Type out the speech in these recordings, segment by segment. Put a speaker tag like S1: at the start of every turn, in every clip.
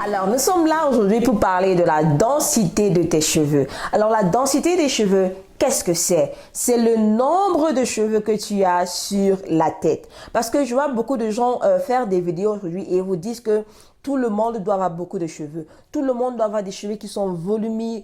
S1: Alors, nous sommes là aujourd'hui pour parler de la densité de tes cheveux. Alors, la densité des cheveux, qu'est-ce que c'est? C'est le nombre de cheveux que tu as sur la tête. Parce que je vois beaucoup de gens faire des vidéos aujourd'hui et vous disent que tout le monde doit avoir beaucoup de cheveux. Tout le monde doit avoir des cheveux qui sont volumineux,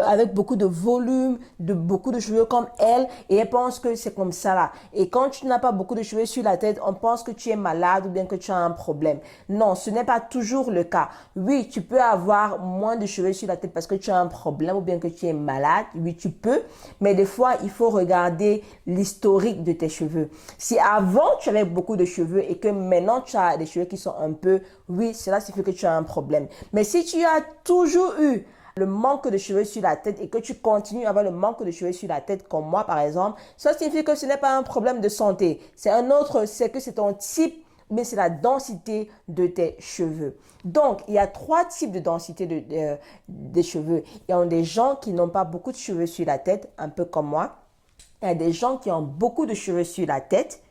S1: avec beaucoup de volume, beaucoup de cheveux comme elle. Et elle pense que c'est comme ça là. Et quand tu n'as pas beaucoup de cheveux sur la tête, on pense que tu es malade ou bien que tu as un problème. Non, ce n'est pas toujours le cas. Oui, tu peux avoir moins de cheveux sur la tête parce que tu as un problème ou bien que tu es malade. Oui, tu peux. Mais des fois, il faut regarder l'historique de tes cheveux. Si avant, tu avais beaucoup de cheveux et que maintenant, tu as des cheveux qui sont un peu... Oui, cela signifie que tu as un problème. Mais si tu as toujours eu le manque de cheveux sur la tête et que tu continues à avoir le manque de cheveux sur la tête comme moi par exemple, ça signifie que ce n'est pas un problème de santé. C'est un autre, c'est que c'est ton type, mais c'est la densité de tes cheveux. Donc, il y a 3 types de densité des cheveux. Il y a des gens qui n'ont pas beaucoup de cheveux sur la tête, un peu comme moi. Il y a des gens qui ont beaucoup de cheveux sur la tête,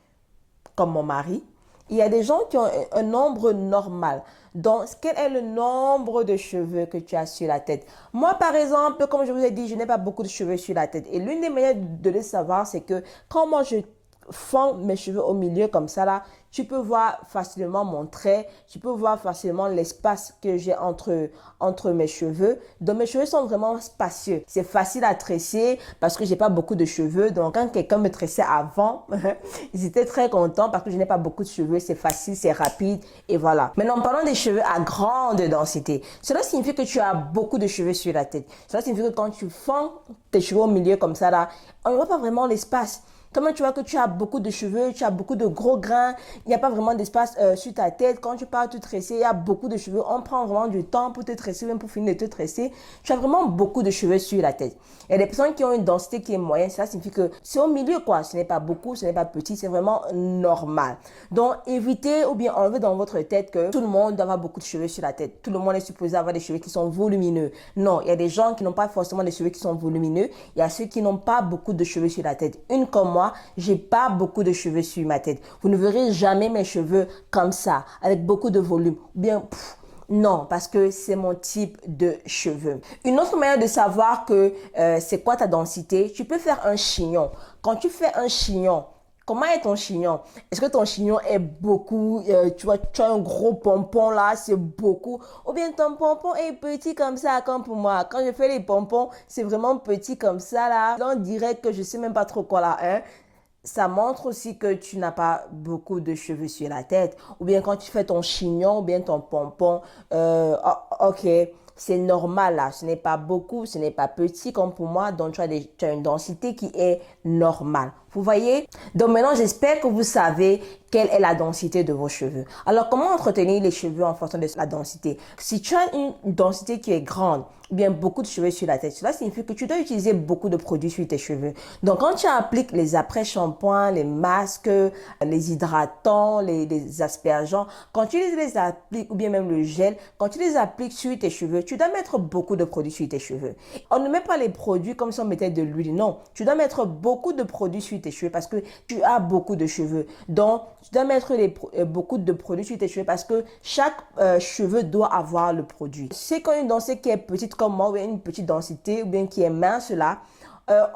S1: comme mon mari. Il y a des gens qui ont un nombre normal. Donc, quel est le nombre de cheveux que tu as sur la tête? Moi, par exemple, comme je vous ai dit, je n'ai pas beaucoup de cheveux sur la tête. Et l'une des manières de le savoir, c'est que quand moi, je fends mes cheveux au milieu comme ça, là, tu peux voir facilement mon trait, tu peux voir facilement l'espace que j'ai entre mes cheveux. Donc, mes cheveux sont vraiment spacieux. C'est facile à tresser parce que j'ai pas beaucoup de cheveux. Donc, quand quelqu'un me tressait avant, j'étais très content parce que je n'ai pas beaucoup de cheveux. C'est facile, c'est rapide et voilà. Maintenant, parlons des cheveux à grande densité. Cela signifie que tu as beaucoup de cheveux sur la tête. Cela signifie que quand tu fends tes cheveux au milieu comme ça, là, on ne voit pas vraiment l'espace. Comment tu vois que tu as beaucoup de cheveux, tu as beaucoup de gros grains, il n'y a pas vraiment d'espace sur ta tête. Quand tu pars te tresser, il y a beaucoup de cheveux. On prend vraiment du temps pour te tresser, même pour finir de te tresser. Tu as vraiment beaucoup de cheveux sur la tête. Il y a des personnes qui ont une densité qui est moyenne. Ça signifie que c'est au milieu, quoi. Ce n'est pas beaucoup, ce n'est pas petit, c'est vraiment normal. Donc, évitez ou bien enlevez dans votre tête que tout le monde doit avoir beaucoup de cheveux sur la tête. Tout le monde est supposé avoir des cheveux qui sont volumineux. Non, il y a des gens qui n'ont pas forcément des cheveux qui sont volumineux. Il y a ceux qui n'ont pas beaucoup de cheveux sur la tête. Une comme moi, j'ai pas beaucoup de cheveux sur ma tête. Vous ne verrez jamais mes cheveux comme ça, avec beaucoup de volume. Bien, non, parce que c'est mon type de cheveux. Une autre manière de savoir que c'est quoi ta densité, tu peux faire un chignon. Quand tu fais un chignon, comment est ton chignon? Est-ce que ton chignon est beaucoup, tu vois, tu as un gros pompon là, c'est beaucoup. Ou bien ton pompon est petit comme ça, comme pour moi. Quand je fais les pompons, c'est vraiment petit comme ça là. On dirait que je sais même pas trop quoi là, hein. Ça montre aussi que tu n'as pas beaucoup de cheveux sur la tête. Ou bien quand tu fais ton chignon ou bien ton pompon, ok, c'est normal là. Ce n'est pas beaucoup, ce n'est pas petit comme pour moi. Donc tu as une densité qui est normale. Vous voyez? Donc maintenant, j'espère que vous savez quelle est la densité de vos cheveux. Alors, comment entretenir les cheveux en fonction de la densité? Si tu as une densité qui est grande, ou bien beaucoup de cheveux sur la tête, cela signifie que tu dois utiliser beaucoup de produits sur tes cheveux. Donc, quand tu appliques les après-shampoings, les masques, les hydratants, les aspergeants, quand tu les appliques, ou bien même le gel, quand tu les appliques sur tes cheveux, tu dois mettre beaucoup de produits sur tes cheveux. On ne met pas les produits comme si on mettait de l'huile, non. Tu dois mettre beaucoup de produits sur tes cheveux parce que tu as beaucoup de cheveux. Donc, tu dois mettre beaucoup de produits sur tes cheveux parce que chaque cheveu doit avoir le produit. C'est quand une densité qui est petite comme moi, ou une petite densité, ou bien qui est mince là,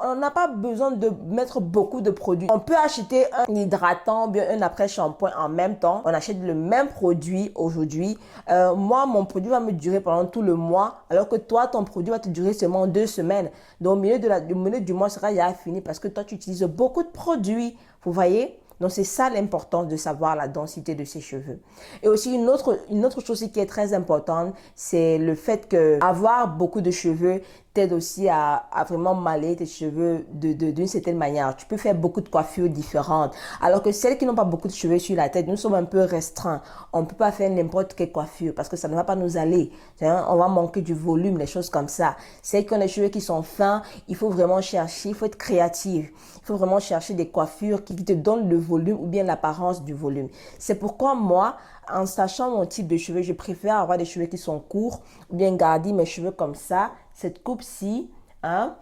S1: on n'a pas besoin de mettre beaucoup de produits. On peut acheter un hydratant, bien un après-shampoing en même temps. On achète le même produit aujourd'hui. Moi, mon produit va me durer pendant tout le mois, alors que toi, ton produit va te durer seulement 2 semaines. Donc, au milieu du mois, sera déjà fini parce que toi, tu utilises beaucoup de produits. Vous voyez? Donc, c'est ça l'importance de savoir la densité de ses cheveux. Et aussi, une autre chose qui est très importante, c'est le fait que avoir beaucoup de cheveux t'aide aussi à vraiment malayer tes cheveux d'une certaine manière. Tu peux faire beaucoup de coiffures différentes. Alors que celles qui n'ont pas beaucoup de cheveux sur la tête, nous sommes un peu restreints. On ne peut pas faire n'importe quelle coiffure parce que ça ne va pas nous aller. Hein? On va manquer du volume, les choses comme ça. Celles qui ont les cheveux qui sont fins, il faut vraiment chercher, il faut être créatif. Il faut vraiment chercher des coiffures qui te donnent le volume ou bien l'apparence du volume. C'est pourquoi moi, en sachant mon type de cheveux, je préfère avoir des cheveux qui sont courts ou bien garder mes cheveux comme ça, cette coupe-ci, hein.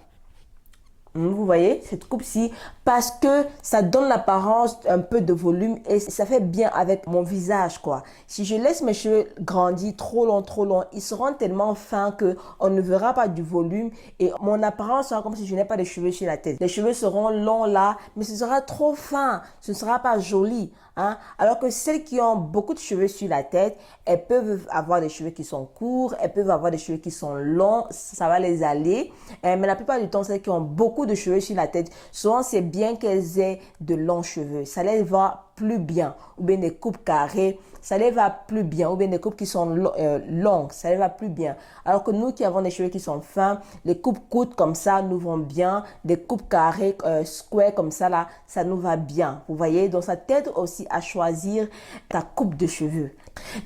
S1: Vous voyez, cette coupe-ci, parce que ça donne l'apparence un peu de volume et ça fait bien avec mon visage, quoi. Si je laisse mes cheveux grandir trop long, ils seront tellement fins que on ne verra pas du volume et mon apparence sera comme si je n'ai pas de cheveux sur la tête. Les cheveux seront longs là, mais ce sera trop fin, ce ne sera pas joli. Hein? Alors que celles qui ont beaucoup de cheveux sur la tête, elles peuvent avoir des cheveux qui sont courts, elles peuvent avoir des cheveux qui sont longs, ça va les aller. Mais la plupart du temps, celles qui ont beaucoup de cheveux sur la tête, souvent c'est bien qu'elles aient de longs cheveux. Ça les va plus bien. Ou bien des coupes carrées, ça les va plus bien. Ou bien des coupes qui sont longues, ça les va plus bien. Alors que nous qui avons des cheveux qui sont fins, les coupes courtes comme ça nous vont bien. Des coupes carrées, square comme ça là, ça nous va bien. Vous voyez, donc ça t'aide aussi à choisir ta coupe de cheveux.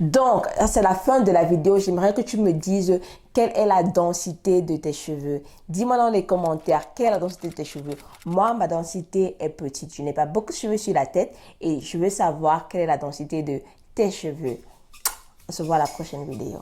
S1: Donc, c'est la fin de la vidéo. J'aimerais que tu me dises quelle est la densité de tes cheveux. Dis-moi dans les commentaires quelle est la densité de tes cheveux. Moi, ma densité est petite. Je n'ai pas beaucoup de cheveux sur la tête et je veux savoir quelle est la densité de tes cheveux. On se voit à la prochaine vidéo.